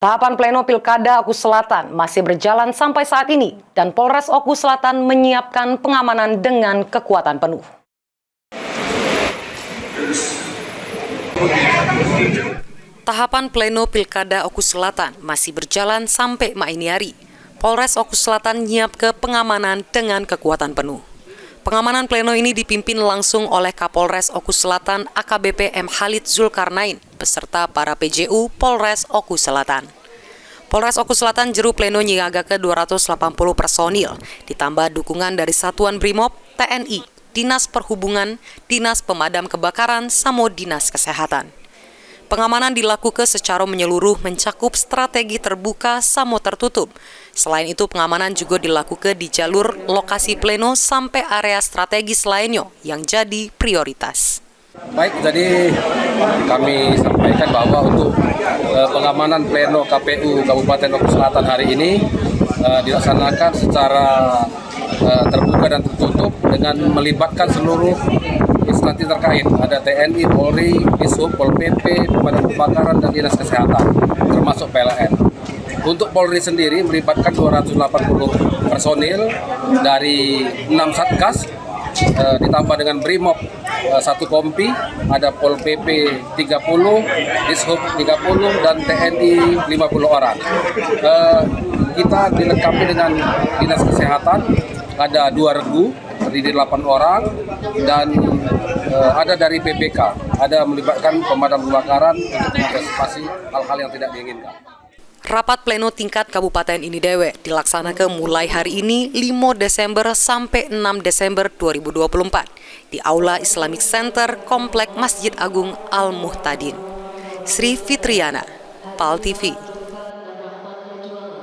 Tahapan pleno Pilkada Oku Selatan masih berjalan sampai saat ini dan Polres Oku Selatan menyiapkan pengamanan dengan kekuatan penuh. Tahapan pleno Pilkada Oku Selatan masih berjalan sampai maini hari. Polres Oku Selatan nyiap ke pengamanan dengan kekuatan penuh. Pengamanan pleno ini dipimpin langsung oleh Kapolres Oku Selatan AKBP M. Khalid Zulkarnain beserta para PJU Polres Oku Selatan. Polres Oku Selatan jeru pleno nyiaga ke 280 personil, ditambah dukungan dari Satuan Brimob, TNI, Dinas Perhubungan, Dinas Pemadam Kebakaran, sama Dinas Kesehatan. Pengamanan dilakukan secara menyeluruh mencakup strategi terbuka sama tertutup. Selain itu, pengamanan juga dilakukan di jalur lokasi pleno sampai area strategis lainnya yang jadi prioritas. Baik, jadi kami sampaikan bahwa untuk pengamanan pleno KPU Kabupaten Oku Selatan hari ini dilaksanakan secara terbuka dan tertutup dengan melibatkan seluruh instansi terkait. Ada TNI, Polri, Dishub, Pol PP, Pemadam Kebakaran, dan Dinas Kesehatan, termasuk PLN. Untuk Polri sendiri melibatkan 280 personil dari 6 satgas, ditambah dengan Brimob 1 kompi, ada Pol PP 30, Dishub 30, dan TNI 50 orang. Kita dilengkapi dengan Dinas Kesehatan, ada 2 regu, terdiri 8 orang, dan ada dari PBK, ada melibatkan pemadam kebakaran untuk mengantisipasi hal-hal yang tidak diinginkan. Rapat pleno tingkat Kabupaten ini dewe dilaksanakan mulai hari ini 5 Desember sampai 6 Desember 2024 di Aula Islamic Center Komplek Masjid Agung Al Muhtadin. Sri Fitriana, PAL TV.